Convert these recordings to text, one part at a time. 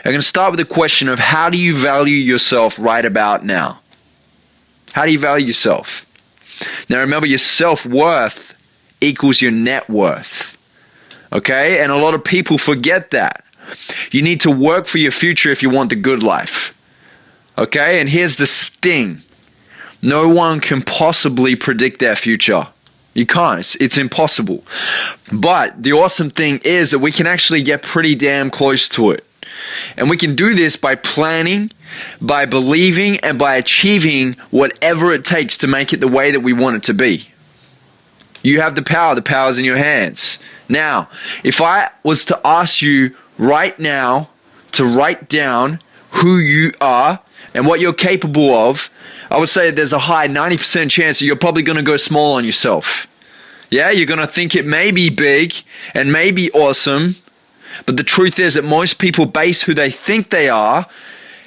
I'm going to start with the question of how do you value yourself right about now? How do you value yourself? Now remember, your self-worth equals your net worth. Okay? And a lot of people forget that. You need to work for your future if you want the good life. Okay? And here's the sting. No one can possibly predict their future. You can't. It's impossible. But the awesome thing is that we can actually get pretty damn close to it. And we can do this by planning, by believing, and by achieving whatever it takes to make it the way that we want it to be. You have the power. The power's in your hands. Now, if I was to ask you right now to write down who you are and what you're capable of, I would say there's a high 90% chance that you're probably going to go small on yourself. Yeah, you're going to think it may be big and may be awesome, but the truth is that most people base who they think they are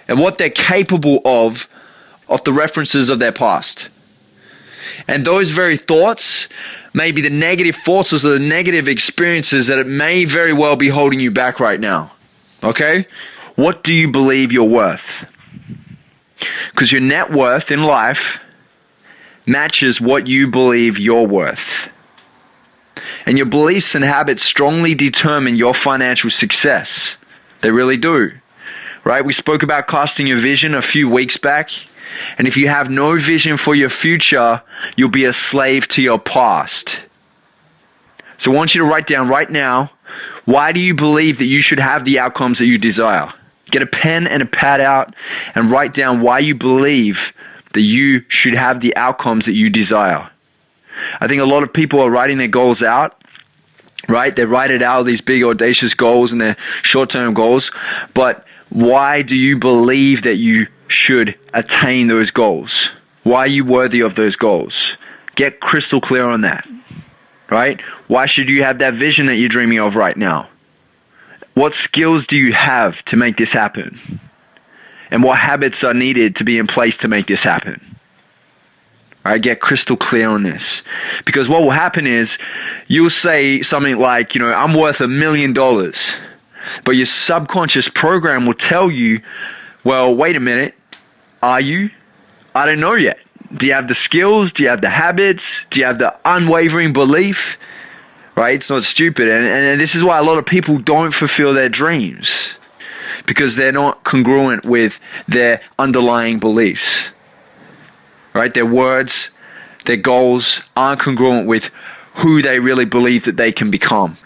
and what they're capable of the references of their past. And those very thoughts may be the negative forces or the negative experiences that it may very well be holding you back right now. Okay? What do you believe you're worth? Because your net worth in life matches what you believe you're worth. And your beliefs and habits strongly determine your financial success. They really do. Right? We spoke about casting your vision a few weeks back. And if you have no vision for your future, you'll be a slave to your past. So I want you to write down right now, why do you believe that you should have the outcomes that you desire? Get a pen and a pad out and write down why you believe that you should have the outcomes that you desire. I think a lot of people are writing their goals out, right? They write it out, these big audacious goals and their short-term goals. But why do you believe that you should attain those goals? Why are you worthy of those goals? Get crystal clear on that, right? Why should you have that vision that you're dreaming of right now? What skills do you have to make this happen? And what habits are needed to be in place to make this happen? All right, get crystal clear on this. Because what will happen is you'll say something like, I'm worth $1 million. But your subconscious program will tell you, well, wait a minute. Are you? I don't know yet. Do you have the skills? Do you have the habits? Do you have the unwavering belief? Right? It's not stupid. And this is why a lot of people don't fulfill their dreams. Because they're not congruent with their underlying beliefs. Right? Their words, their goals aren't congruent with who they really believe that they can become.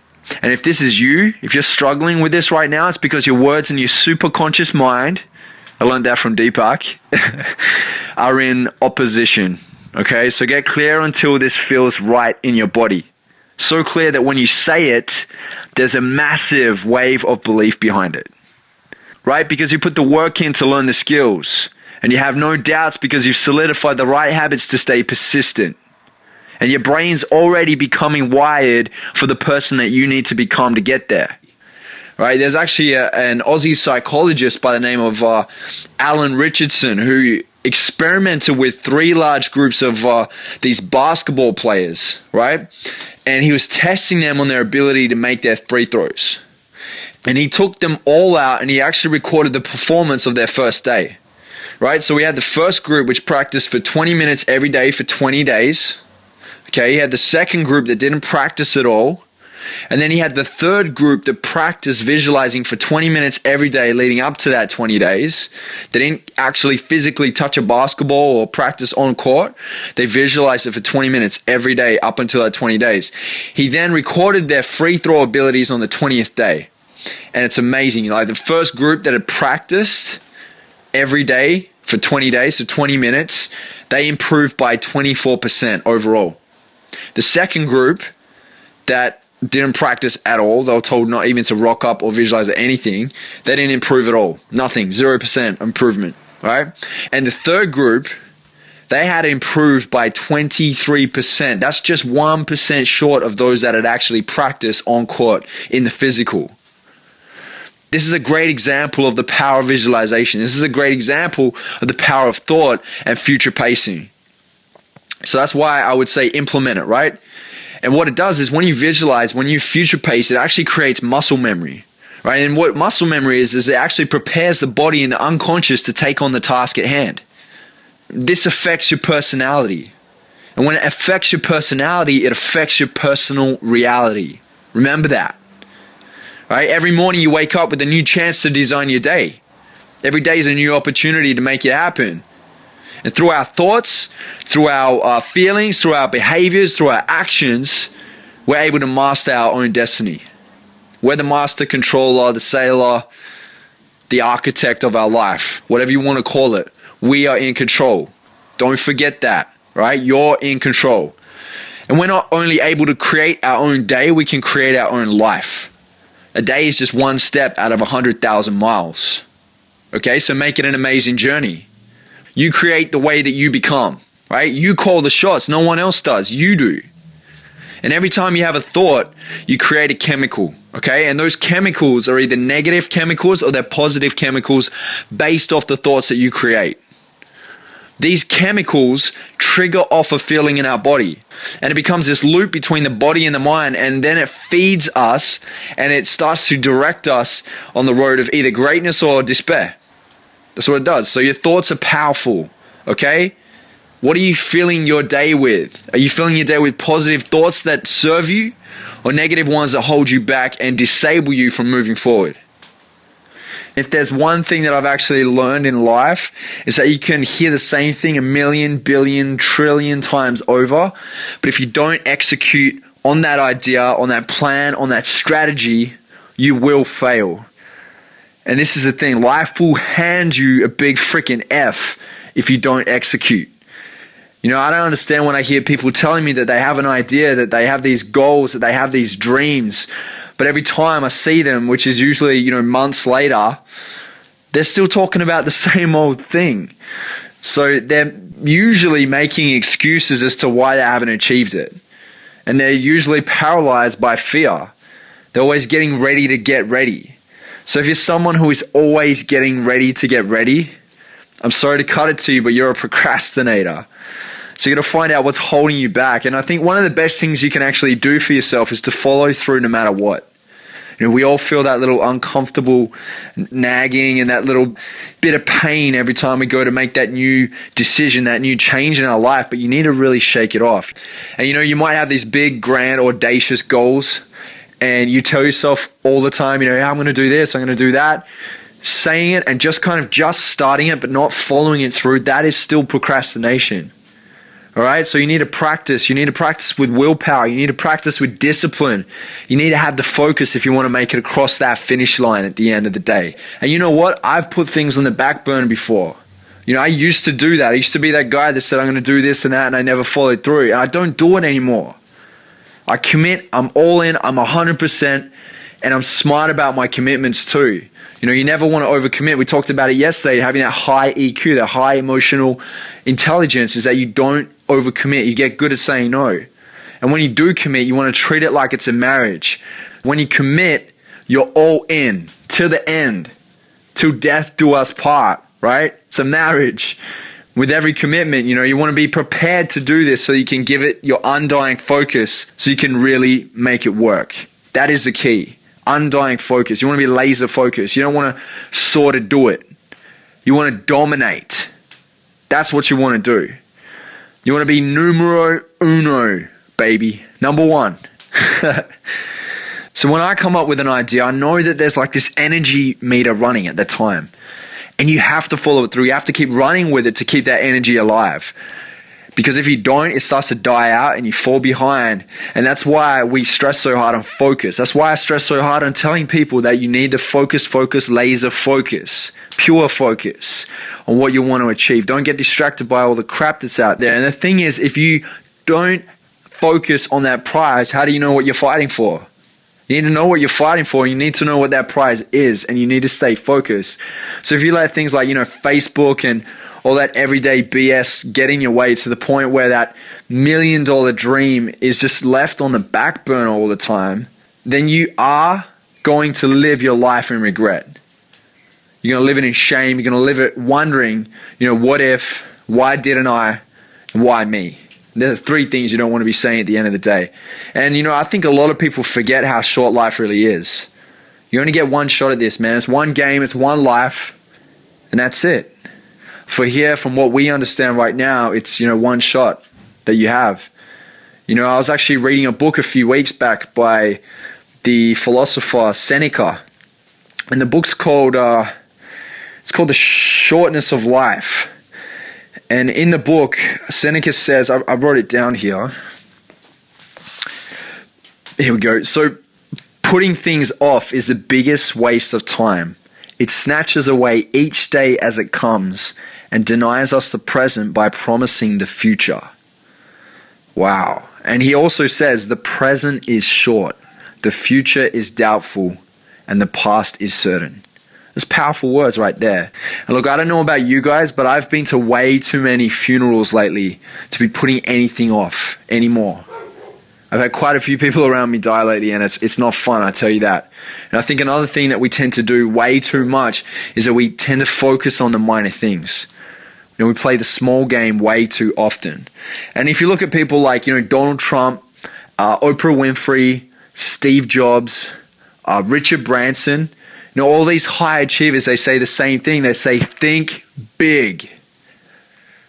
And if this is you, if you're struggling with this right now, it's because your words in your superconscious mind, I learned that from Deepak, are in opposition. Okay? So get clear until this feels right in your body. So clear that when you say it, there's a massive wave of belief behind it. Right? Because you put the work in to learn the skills. And you have no doubts because you've solidified the right habits to stay persistent. And your brain's already becoming wired for the person that you need to become to get there. Right? There's actually an Aussie psychologist by the name of Alan Richardson who experimented with 3 large groups of these basketball players, right? And he was testing them on their ability to make their free throws. And he took them all out and he actually recorded the performance of their first day. Right? So we had the first group which practiced for 20 minutes every day for 20 days. Okay, he had the second group that didn't practice at all. And then he had the third group that practiced visualizing for 20 minutes every day leading up to that 20 days. They didn't actually physically touch a basketball or practice on court. They visualized it for 20 minutes every day up until that 20 days. He then recorded their free throw abilities on the 20th day. And it's amazing. Like the first group that had practiced every day for 20 days, so 20 minutes, they improved by 24% overall. The second group that didn't practice at all, they were told not even to rock up or visualize anything, they didn't improve at all. Nothing, 0% improvement, right? And the third group, they had improved by 23%. That's just 1% short of those that had actually practiced on court in the physical. This is a great example of the power of visualization. This is a great example of the power of thought and future pacing. So that's why I would say implement it, right? And what it does is when you visualize, when you future pace, it actually creates muscle memory, right? And what muscle memory is it actually prepares the body and the unconscious to take on the task at hand. This affects your personality. And when it affects your personality, it affects your personal reality. Remember that. Right? Every morning you wake up with a new chance to design your day. Every day is a new opportunity to make it happen. And through our thoughts, through our feelings, through our behaviors, through our actions, we're able to master our own destiny. We're the master controller, the sailor, the architect of our life, whatever you want to call it. We are in control. Don't forget that, right? You're in control. And we're not only able to create our own day, we can create our own life. A day is just one step out of 100,000 miles. Okay, so make it an amazing journey. You create the way that you become, right? You call the shots. No one else does. You do. And every time you have a thought, you create a chemical, okay? And those chemicals are either negative chemicals or they're positive chemicals based off the thoughts that you create. These chemicals trigger off a feeling in our body, and it becomes this loop between the body and the mind, and then it feeds us and it starts to direct us on the road of either greatness or despair. That's what it does. So your thoughts are powerful, okay? What are you filling your day with? Are you filling your day with positive thoughts that serve you, or negative ones that hold you back and disable you from moving forward? If there's one thing that I've actually learned in life, is that you can hear the same thing a million, billion, trillion times over, but if you don't execute on that idea, on that plan, on that strategy, you will fail. And this is the thing, life will hand you a big freaking F if you don't execute. You know, I don't understand when I hear people telling me that they have an idea, that they have these goals, that they have these dreams, but every time I see them, which is usually, you know, months later, they're still talking about the same old thing. So they're usually making excuses as to why they haven't achieved it. And they're usually paralyzed by fear. They're always getting ready to get ready. So if you're someone who is always getting ready to get ready, I'm sorry to cut it to you, but you're a procrastinator. So you got to find out what's holding you back. And I think one of the best things you can actually do for yourself is to follow through no matter what. You know, we all feel that little uncomfortable nagging and that little bit of pain every time we go to make that new decision, that new change in our life, but you need to really shake it off. And you know, you might have these big, grand, audacious goals, and you tell yourself all the time, you know, I'm going to do this, I'm going to do that. Saying it and just starting it, but not following it through, that is still procrastination. All right, so you need to practice. You need to practice with willpower. You need to practice with discipline. You need to have the focus if you want to make it across that finish line at the end of the day. And you know what? I've put things on the back burner before. You know, I used to do that. I used to be that guy that said, I'm going to do this and that, and I never followed through. And I don't do it anymore. I commit. I'm all in. I'm 100%. And I'm smart about my commitments too. You know, you never want to overcommit. We talked about it yesterday, having that high EQ, that high emotional intelligence, is that you don't overcommit. You get good at saying no. And when you do commit, you want to treat it like it's a marriage. When you commit, you're all in to the end, till death do us part, right? It's a marriage. With every commitment, you know, you want to be prepared to do this so you can give it your undying focus so you can really make it work. That is the key. Undying focus. You want to be laser focused. You don't want to sort of do it. You want to dominate. That's what you want to do. You want to be numero uno, baby. Number one. So when I come up with an idea, I know that there's like this energy meter running at the time. And you have to follow it through. You have to keep running with it to keep that energy alive. Because if you don't, it starts to die out and you fall behind. And that's why we stress so hard on focus. That's why I stress so hard on telling people that you need to focus, laser focus, pure focus on what you want to achieve. Don't get distracted by all the crap that's out there. And the thing is, if you don't focus on that prize, how do you know what you're fighting for? You need to know what you're fighting for. You need to know what that prize is, and you need to stay focused. So if you let things like, you know, Facebook and all that everyday BS get in your way to the point where that $1 million dream is just left on the back burner all the time, then you are going to live your life in regret. You're going to live it in shame. You're going to live it wondering, you know, what if, why didn't I, and why me? There are three things you don't want to be saying at the end of the day. And, you know, I think a lot of people forget how short life really is. You only get one shot at this, man. It's one game, it's one life, and that's it. From what we understand right now, it's, one shot that you have. I was actually reading a book a few weeks back by the philosopher Seneca, and the book's called The Shortness of Life. And in the book, Seneca says, I wrote it down here. Here we go. So, putting things off is the biggest waste of time. It snatches away each day as it comes and denies us the present by promising the future. Wow. And he also says the present is short, the future is doubtful, and the past is certain. There's powerful words right there. And look, I don't know about you guys, but I've been to way too many funerals lately to be putting anything off anymore. I've had quite a few people around me die lately, and it's not fun, I tell you that. And I think another thing that we tend to do way too much is that we tend to focus on the minor things. We play the small game way too often. And if you look at people like, Donald Trump, Oprah Winfrey, Steve Jobs, Richard Branson, all these high achievers, they say the same thing. They say, think big.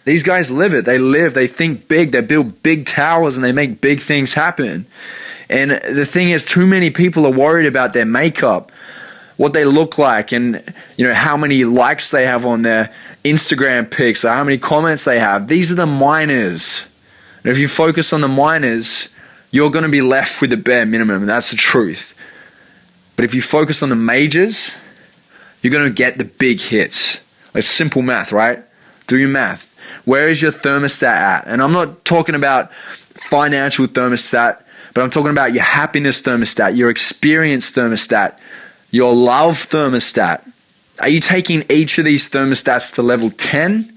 These guys live it. They think big. They build big towers and they make big things happen. And the thing is, too many people are worried about their makeup, what they look like, and how many likes they have on their Instagram pics or how many comments they have. These are the minors. And if you focus on the minors, you're going to be left with the bare minimum, and that's the truth. But if you focus on the majors, you're going to get the big hits. It's simple math, right? Do your math. Where is your thermostat at? And I'm not talking about financial thermostat, but I'm talking about your happiness thermostat, your experience thermostat, your love thermostat. Are you taking each of these thermostats to level 10?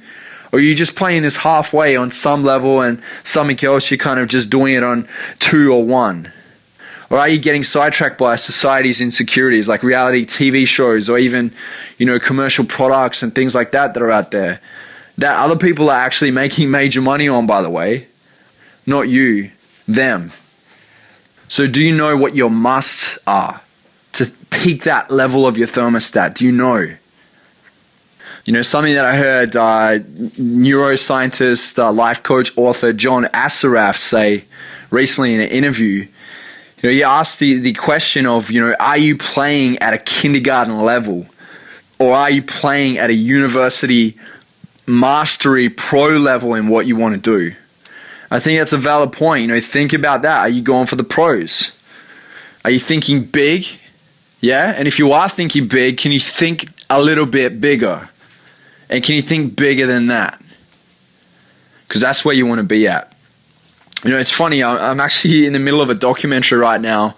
Or are you just playing this halfway on some level and something else you're kind of just doing it on 2 or 1? Or are you getting sidetracked by society's insecurities like reality TV shows or even, commercial products and things like that are out there that other people are actually making major money on, by the way? Not you, them. So do you know what your musts are to peak that level of your thermostat? Do you know? Something that I heard neuroscientist, life coach, author John Assaraf say recently in an interview. He asked the question of, are you playing at a kindergarten level? Or are you playing at a university mastery pro level in what you want to do? I think that's a valid point. Think about that. Are you going for the pros? Are you thinking big? Yeah? And if you are thinking big, can you think a little bit bigger? And can you think bigger than that? Because that's where you want to be at. It's funny, I'm actually in the middle of a documentary right now.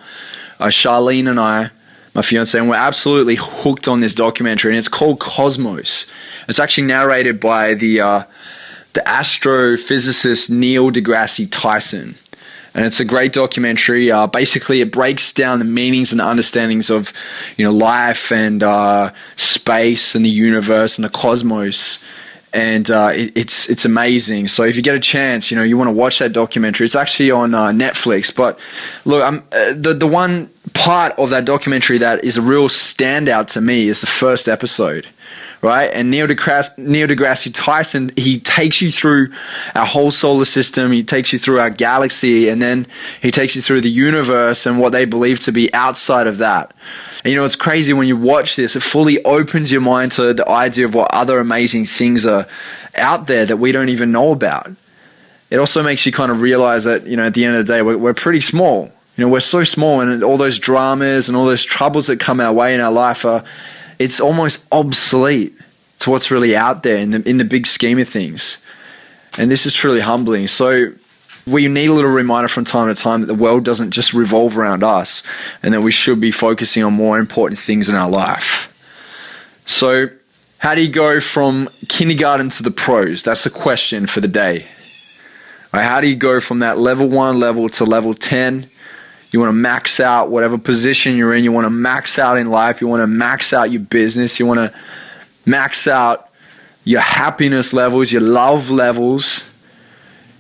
Charlene and I, my fiance, and we're absolutely hooked on this documentary, and it's called Cosmos. It's actually narrated by the astrophysicist Neil deGrasse Tyson. And it's a great documentary. Basically, it breaks down the meanings and the understandings of, life and space and the universe and the cosmos. And it's amazing. So if you get a chance, you want to watch that documentary. It's actually on Netflix. But look, the one part of that documentary that is a real standout to me is the first episode, right? And Neil deGrasse Tyson, he takes you through our whole solar system. He takes you through our galaxy, and then he takes you through the universe and what they believe to be outside of that. And it's crazy when you watch this, it fully opens your mind to the idea of what other amazing things are out there that we don't even know about. It also makes you kind of realize that, at the end of the day, we're pretty small. We're so small, and all those dramas and all those troubles that come our way in our life it's almost obsolete to what's really out there in the big scheme of things. And this is truly humbling. So we need a little reminder from time to time that the world doesn't just revolve around us, and that we should be focusing on more important things in our life. So how do you go from kindergarten to the pros? That's the question for the day. Right, how do you go from that level 1 level to level 10? You want to max out whatever position you're in. You want to max out in life. You want to max out your business. You want to max out your happiness levels, your love levels.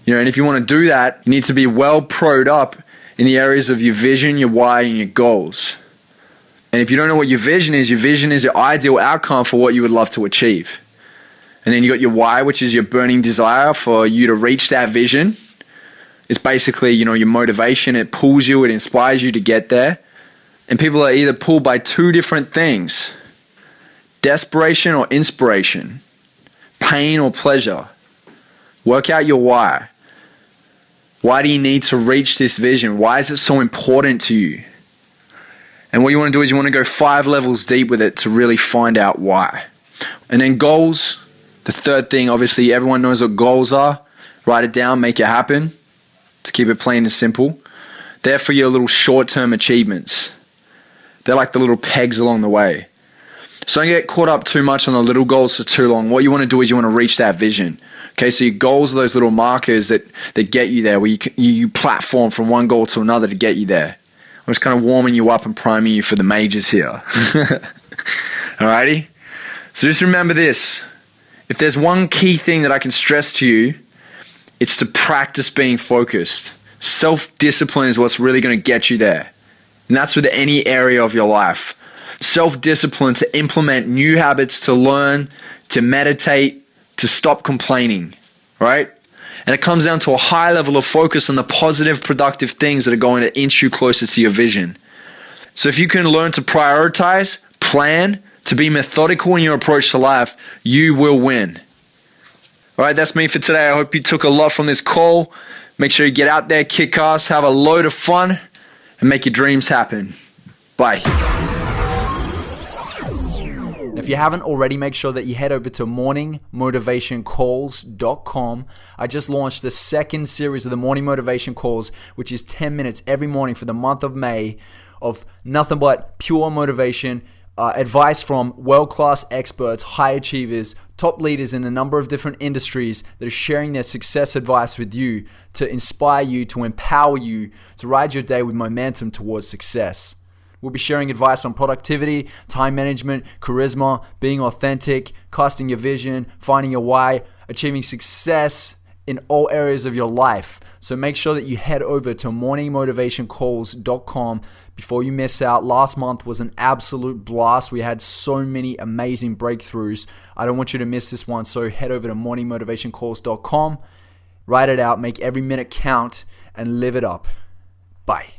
And if you want to do that, you need to be well pro'd up in the areas of your vision, your why, and your goals. And if you don't know what your vision is your ideal outcome for what you would love to achieve. And then you got your why, which is your burning desire for you to reach that vision. It's basically, your motivation. It pulls you, it inspires you to get there. And people are either pulled by two different things: desperation or inspiration, pain or pleasure. Work out your why. Why do you need to reach this vision? Why is it so important to you? And what you want to do is you want to go 5 levels deep with it to really find out why. And then goals. The third thing, obviously, everyone knows what goals are. Write it down, make it happen. To keep it plain and simple. They're for your little short-term achievements. They're like the little pegs along the way. So don't get caught up too much on the little goals for too long. What you want to do is you want to reach that vision. Okay, so your goals are those little markers that get you there, where you platform from one goal to another to get you there. I'm just kind of warming you up and priming you for the majors here. Alrighty? So just remember this. If there's one key thing that I can stress to you, it's to practice being focused. Self-discipline is what's really going to get you there. And that's with any area of your life. Self-discipline to implement new habits, to learn, to meditate, to stop complaining, right? And it comes down to a high level of focus on the positive, productive things that are going to inch you closer to your vision. So if you can learn to prioritize, plan, to be methodical in your approach to life, you will win. All right, that's me for today. I hope you took a lot from this call. Make sure you get out there, kick ass, have a load of fun, and make your dreams happen. Bye. If you haven't already, make sure that you head over to morningmotivationcalls.com. I just launched the second series of the Morning Motivation Calls, which is 10 minutes every morning for the month of May of nothing but pure motivation, advice from world-class experts, high achievers, top leaders in a number of different industries that are sharing their success advice with you to inspire you, to empower you, to ride your day with momentum towards success. We'll be sharing advice on productivity, time management, charisma, being authentic, casting your vision, finding your why, achieving success in all areas of your life. So make sure that you head over to morningmotivationcalls.com before you miss out. Last month was an absolute blast. We had so many amazing breakthroughs. I don't want you to miss this one. So head over to morningmotivationcalls.com, write it out, make every minute count, and live it up. Bye.